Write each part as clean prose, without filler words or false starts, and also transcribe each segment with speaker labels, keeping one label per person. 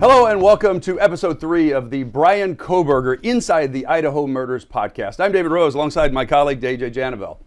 Speaker 1: Hello and welcome to episode 3 of the Bryan Kohberger Inside the Idaho Murders podcast. I'm David Rose alongside my colleague DJ Janavel.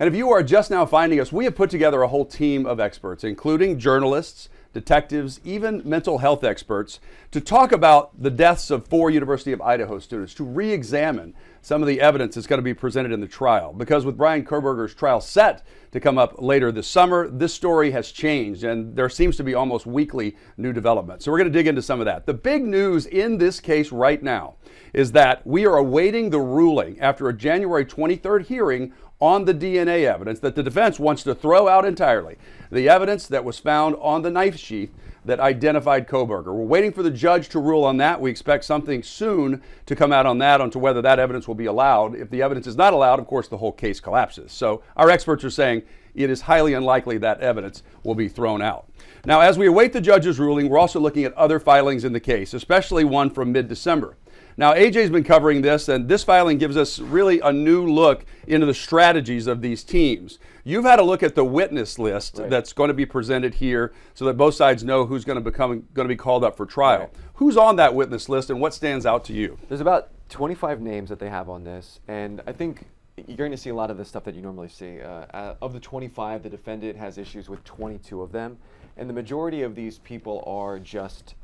Speaker 1: And if you are just now finding us, we have put together a whole team of experts, including journalists, detectives, even mental health experts, to talk about the deaths of 4 University of Idaho students, to re-examine some of the evidence that's going to be presented in the trial. Because with Bryan Kohberger's trial set to come up later this summer, this story has changed and there seems to be almost weekly new developments. So we're going to dig into some of that. The big news in this case right now is that we are awaiting the ruling after a January 23rd hearing on the DNA evidence that the defense wants to throw out entirely. The evidence that was found on the knife sheath that identified Kohberger. We're waiting for the judge to rule on that. We expect something soon to come out on that, onto whether that evidence will be allowed. If the evidence is not allowed, of course, the whole case collapses. So our experts are saying it is highly unlikely that evidence will be thrown out. Now, as we await the judge's ruling, we're also looking at other filings in the case, especially one from mid-December. Now, AJ's been covering this, and this filing gives us really a new look into the strategies of these teams. You've had a look at the witness list that's going to be presented here so that both sides know who's going to be called up for trial. Right. Who's on that witness list and what stands out to you?
Speaker 2: There's about 25 names that they have on this, and I think you're going to see a lot of the stuff that you normally see. Of the 25, the defendant has issues with 22 of them, and the majority of these people are just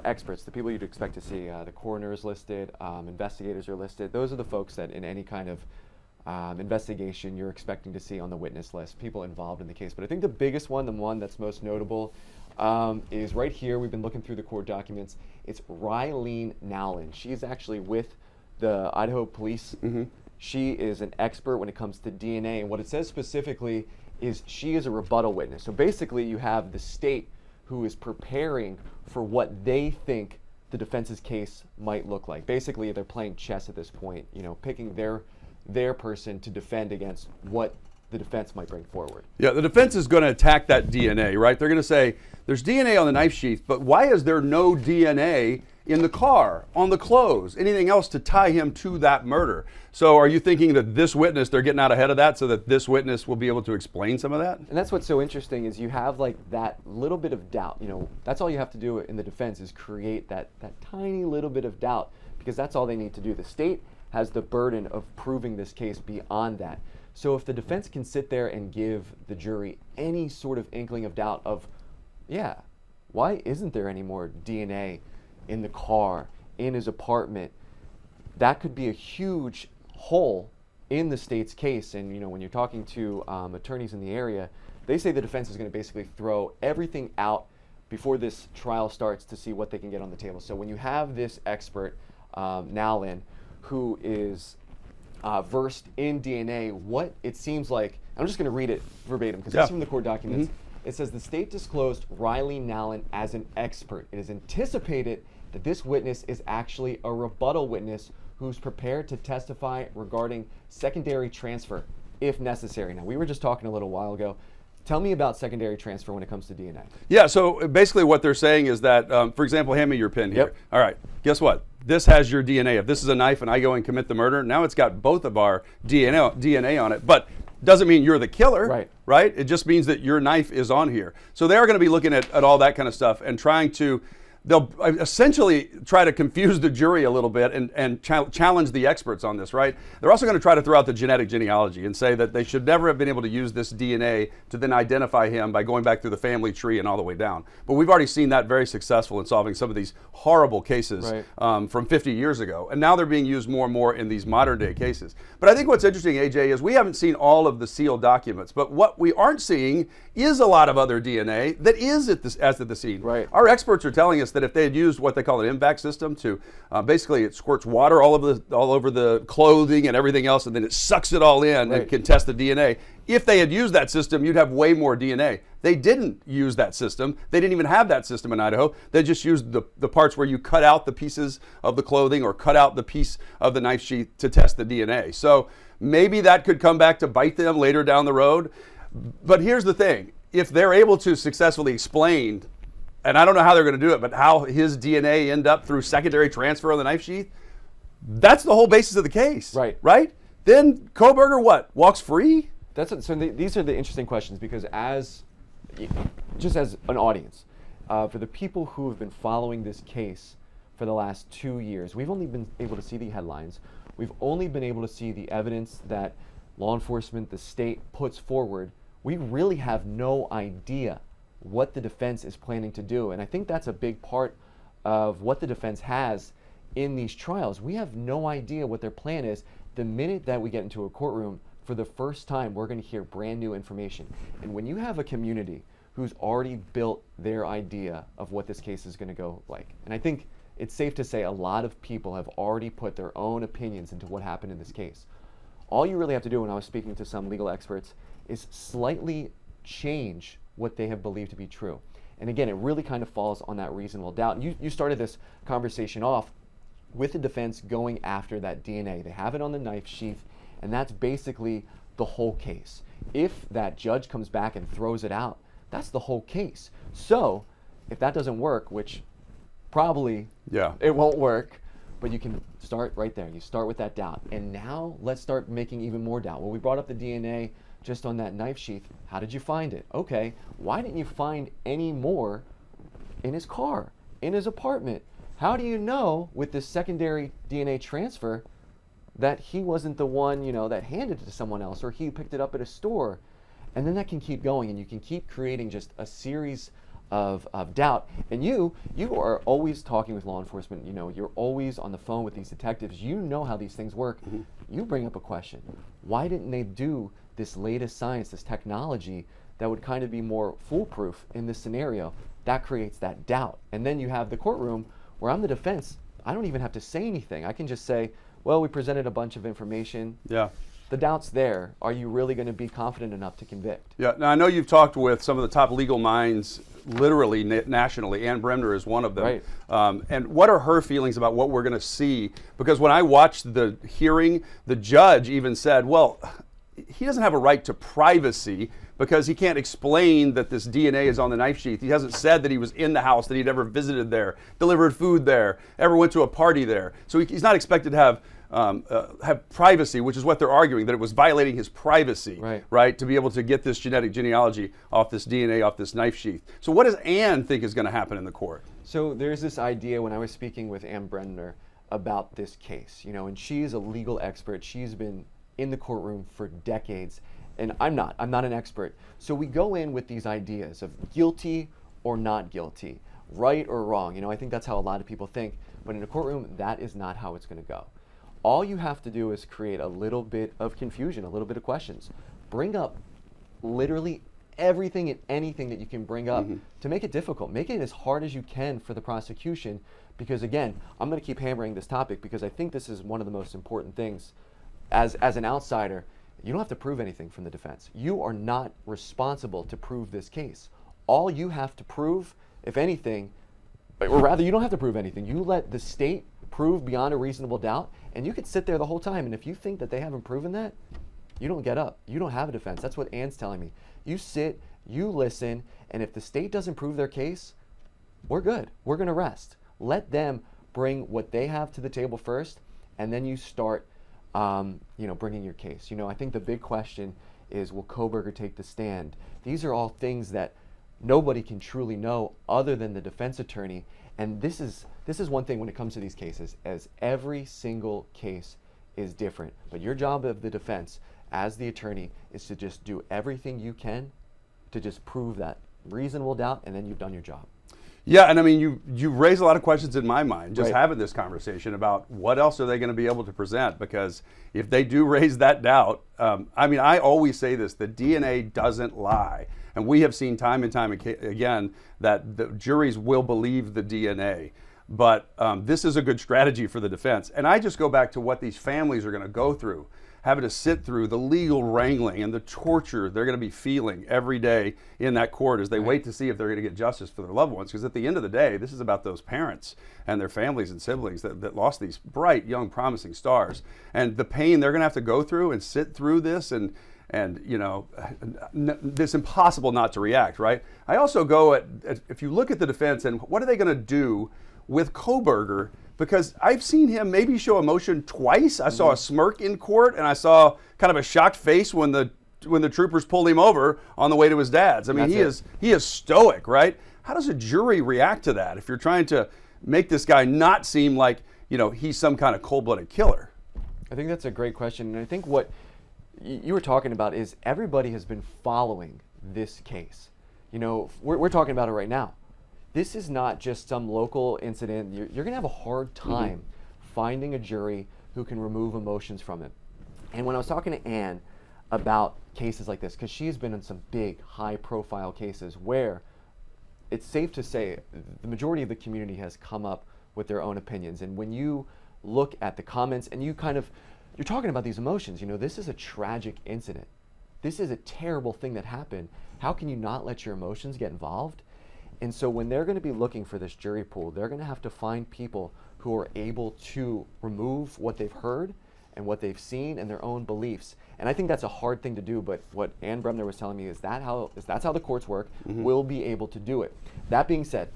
Speaker 2: experts, the people you'd expect to see. The coroner is listed, investigators are listed. Those are the folks that in any kind of investigation you're expecting to see on the witness list, people involved in the case. But I think the biggest one, the one that's most notable, is right here. We've been looking through the court documents. It's Ryleen Nowlin. She's actually with the Idaho police. Mm-hmm. She is an expert when it comes to DNA, and what it says specifically is she is a rebuttal witness. So basically you have the state who is preparing for what they think the defense's case might look like. Basically, they're playing chess at this point, picking their person to defend against what the defense might bring forward.
Speaker 1: Yeah, the defense is going to attack that DNA, right? They're going to say, there's DNA on the knife sheath, but why is there no DNA in the car, on the clothes, anything else to tie him to that murder? So are you thinking that this witness, they're getting out ahead of that so that this witness will be able to explain some of that?
Speaker 2: And that's what's so interesting is you have like that little bit of doubt. That's all you have to do in the defense is create that tiny little bit of doubt, because that's all they need to do. The state has the burden of proving this case beyond that. So if the defense can sit there and give the jury any sort of inkling of doubt of, why isn't there any more DNA in the car, in his apartment, that could be a huge hole in the state's case. And when you're talking to attorneys in the area, they say the defense is going to basically throw everything out before this trial starts to see what they can get on the table. So when you have this expert, Nowlin, who is versed in DNA, what it seems like, I'm just going to read it verbatim because it's from the court documents. Mm-hmm. It says the state disclosed Ryleen Nowlin as an expert. It is anticipated that this witness is actually a rebuttal witness who's prepared to testify regarding secondary transfer if necessary. Now, we were just talking a little while ago. Tell me about secondary transfer when it comes to DNA.
Speaker 1: Yeah, so basically what they're saying is that, for example, hand me your pen here.
Speaker 2: Yep.
Speaker 1: All right, guess what? This has your DNA. If this is a knife and I go and commit the murder, now it's got both of our DNA on it, but doesn't mean you're the killer, right? It just means that your knife is on here. So they are going to be looking at all that kind of stuff and trying to, they'll essentially try to confuse the jury a little bit and challenge the experts on this, right? They're also going to try to throw out the genetic genealogy and say that they should never have been able to use this DNA to then identify him by going back through the family tree and all the way down. But we've already seen that very successful in solving some of these horrible cases from 50 years ago. And now they're being used more and more in these modern day cases. But I think what's interesting, AJ, is we haven't seen all of the sealed documents, but what we aren't seeing is a lot of other DNA that is at the scene.
Speaker 2: Right.
Speaker 1: Our experts are telling us that if they had used what they call an impact system to basically it squirts water all over the clothing and everything else, and then it sucks it all in and can test the DNA. If they had used that system, you'd have way more DNA. They didn't use that system. They didn't even have that system in Idaho. They just used the parts where you cut out the pieces of the clothing or cut out the piece of the knife sheath to test the DNA. So maybe that could come back to bite them later down the road. But here's the thing. If they're able to successfully explain, and I don't know how they're going to do it, but how his DNA end up through secondary transfer on the knife sheath, that's the whole basis of the case. Right? Then Kohberger walks free?
Speaker 2: These are the interesting questions because just as an audience, for the people who have been following this case for the last 2 years, we've only been able to see the headlines. We've only been able to see the evidence that law enforcement, the state, puts forward. We really have no idea what the defense is planning to do. And I think that's a big part of what the defense has in these trials. We have no idea what their plan is. The minute that we get into a courtroom, for the first time, we're going to hear brand new information. And when you have a community who's already built their idea of what this case is going to go like, and I think it's safe to say a lot of people have already put their own opinions into what happened in this case. All you really have to do, when I was speaking to some legal experts, is slightly change what they have believed to be true. And again, it really kind of falls on that reasonable doubt. And you started this conversation off with the defense going after that DNA. They have it on the knife sheath, and that's basically the whole case. If that judge comes back and throws it out, that's the whole case. So if that doesn't work, which probably it won't work, but you can start right there. You start with that doubt. And now let's start making even more doubt. Well, we brought up the DNA just on that knife sheath. How did you find it? Okay, why didn't you find any more in his car, in his apartment? How do you know with this secondary DNA transfer that he wasn't the one, that handed it to someone else, or he picked it up at a store? And then that can keep going, and you can keep creating just a series of doubt. And you are always talking with law enforcement. You're always on the phone with these detectives. You know how these things work. Mm-hmm. You bring up a question. Why didn't they do this latest science, this technology that would kind of be more foolproof in this scenario? That creates that doubt. And then you have the courtroom where I'm the defense. I don't even have to say anything. I can just say, well, we presented a bunch of information.
Speaker 1: Yeah.
Speaker 2: The doubt's there. Are you really going to be confident enough to convict?
Speaker 1: Yeah. Now, I know you've talked with some of the top legal minds literally nationally. Ann Bremner is one of them.
Speaker 2: Right.
Speaker 1: And what are her feelings about what we're going to see? Because when I watched the hearing, the judge even said, well, he doesn't have a right to privacy because he can't explain that this DNA is on the knife sheath. He hasn't said that he was in the house, that he'd ever visited there, delivered food there, ever went to a party there. So he's not expected to have privacy, which is what they're arguing, that it was violating his privacy, right, to be able to get this genetic genealogy off this DNA, off this knife sheath. So what does Ann think is going to happen in the court?
Speaker 2: So there's this idea when I was speaking with Ann Bremner about this case, and she's a legal expert. She's been in the courtroom for decades, and I'm not an expert. So we go in with these ideas of guilty or not guilty, right or wrong. I think that's how a lot of people think, but in a courtroom, that is not how it's going to go. All you have to do is create a little bit of confusion, a little bit of questions. Bring up literally everything and anything that you can bring up to make it difficult. Make it as hard as you can for the prosecution, because again, I'm going to keep hammering this topic because I think this is one of the most important things. As an outsider, you don't have to prove anything from the defense. You are not responsible to prove this case. All you have to prove, if anything, or rather, you don't have to prove anything. You let the state prove beyond a reasonable doubt, and you could sit there the whole time. And if you think that they haven't proven that, you don't get up. You don't have a defense. That's what Ann's telling me. You sit, you listen, and if the state doesn't prove their case, we're good. We're going to rest. Let them bring what they have to the table first, and then you start bringing your case. I think the big question is, will Kohberger take the stand? These are all things that nobody can truly know other than the defense attorney. And this is one thing when it comes to these cases, as every single case is different. But your job of the defense as the attorney is to just do everything you can to just prove that reasonable doubt, and then you've done your job.
Speaker 1: Yeah, and I mean, you raise a lot of questions in my mind just having this conversation about what else are they going to be able to present, because if they do raise that doubt, I always say this, the DNA doesn't lie. And we have seen time and time again that the juries will believe the DNA. But this is a good strategy for the defense. And I just go back to what these families are going to go through, having to sit through the legal wrangling and the torture they're going to be feeling every day in that court as they wait to see if they're going to get justice for their loved ones. Because at the end of the day, this is about those parents and their families and siblings that lost these bright, young, promising stars. And the pain they're going to have to go through and sit through this, and it's impossible not to react, right? I also go if you look at the defense and what are they going to do with Kohberger, because I've seen him maybe show emotion twice. I saw a smirk in court, and I saw kind of a shocked face when the when the troopers pulled him over on the way to his dad's. I mean, he is stoic, right? How does a jury react to that if you're trying to make this guy not seem like, he's some kind of cold-blooded killer?
Speaker 2: I think that's a great question. And I think what you were talking about is everybody has been following this case. We're talking about it right now. This is not just some local incident. You're going to have a hard time finding a jury who can remove emotions from it. And when I was talking to Ann about cases like this, because she's been in some big, high-profile cases where it's safe to say the majority of the community has come up with their own opinions. And when you look at the comments and you're talking about these emotions, this is a tragic incident. This is a terrible thing that happened. How can you not let your emotions get involved? And so when they're going to be looking for this jury pool, they're going to have to find people who are able to remove what they've heard and what they've seen and their own beliefs. And I think that's a hard thing to do, but what Ann Bremner was telling me is that's how the courts work. We'll be able to do it. That being said,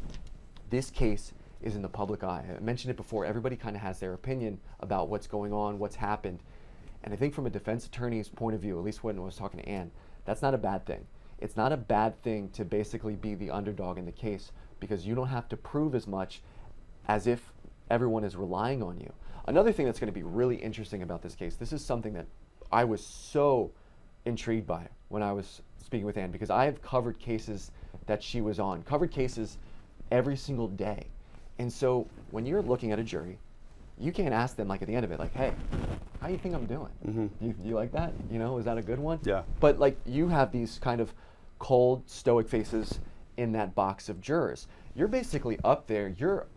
Speaker 2: this case is in the public eye. I mentioned it before. Everybody kind of has their opinion about what's going on, what's happened. And I think from a defense attorney's point of view, at least when I was talking to Ann, that's not a bad thing. It's not a bad thing to basically be the underdog in the case because you don't have to prove as much as if everyone is relying on you. Another thing that's going to be really interesting about this case, this is something that I was so intrigued by when I was speaking with Ann, because I have covered cases that she was on, covered cases every single day. And so when you're looking at a jury, you can't ask them like at the end of it, like, hey, how do you think I'm doing? You like that? Is that a good one?
Speaker 1: Yeah.
Speaker 2: But like you have these kind of cold, stoic faces in that box of jurors. You're basically up there, you're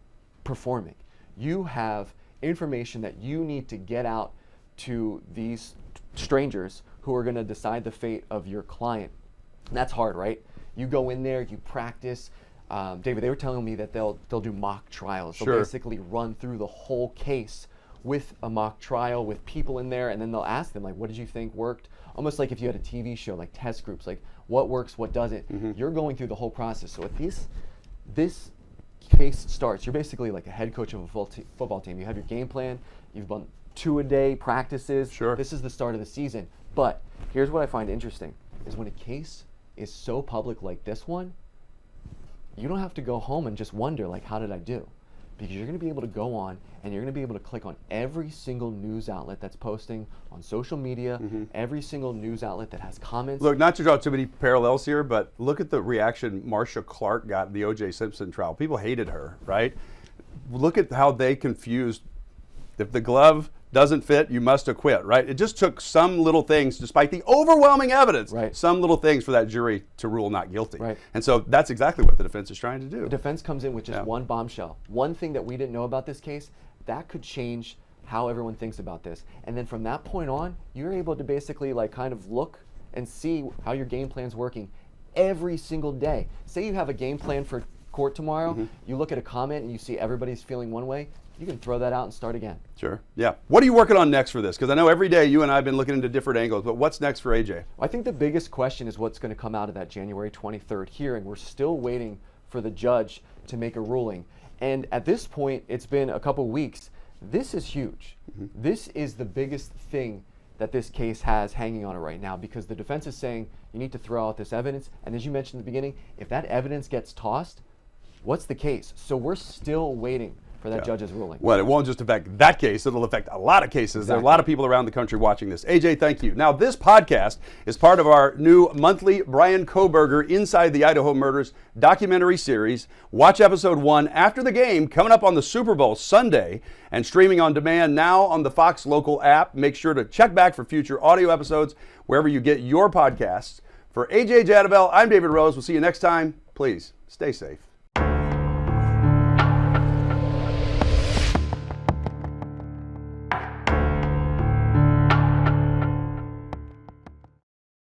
Speaker 2: performing. You have information that you need to get out to these strangers who are going to decide the fate of your client. And that's hard, right? You go in there, you practice. David, they were telling me that they'll do mock trials.
Speaker 1: Sure.
Speaker 2: They'll basically run through the whole case with a mock trial with people in there, and then they'll ask them, like, what did you think worked? Almost like if you had a TV show, like test groups, like what works, what doesn't. You're going through the whole process. So if this case starts, you're basically like a head coach of a football team. You have your game plan. You've done 2-a-day practices.
Speaker 1: Sure.
Speaker 2: This is the start of the season. But here's what I find interesting, is when a case is so public like this one, you don't have to go home and just wonder, like, how did I do? Because you're going to be able to go on and you're going to be able to click on every single news outlet that's posting on social media, every single news outlet that has comments.
Speaker 1: Look, not to draw too many parallels here, but look at the reaction Marcia Clark got in the O.J. Simpson trial. People hated her, right? Look at how they confused, if the glove doesn't fit, you must acquit, right? It just took some little things, despite the overwhelming evidence, some little things for that jury to rule not guilty.
Speaker 2: Right.
Speaker 1: And so that's exactly what the defense is trying to do.
Speaker 2: The defense comes in with just one bombshell. One thing that we didn't know about this case, that could change how everyone thinks about this. And then from that point on, you're able to basically like kind of look and see how your game plan's working every single day. Say you have a game plan for court tomorrow, you look at a comment and you see everybody's feeling one way, you can throw that out and start again.
Speaker 1: Sure. Yeah. What are you working on next for this? Because I know every day you and I have been looking into different angles, but what's next for AJ?
Speaker 2: I think the biggest question is what's going to come out of that January 23rd hearing. We're still waiting for the judge to make a ruling. And at this point, it's been a couple weeks. This is huge. This is the biggest thing that this case has hanging on it right now, because the defense is saying you need to throw out this evidence. And as you mentioned in the beginning, if that evidence gets tossed, what's the case? So we're still waiting for that judge's ruling.
Speaker 1: Well, it won't just affect that case, it'll affect a lot of cases. There are a lot of people around the country watching this. AJ, thank you. Now, this podcast is part of our new monthly Bryan Kohberger Inside the Idaho Murders documentary series. Watch episode 1 after the game, coming up on the Super Bowl Sunday, and streaming on demand now on the Fox Local app. Make sure to check back for future audio episodes wherever you get your podcasts. For AJ Jadabel, I'm David Rose. We'll see you next time. Please, stay safe.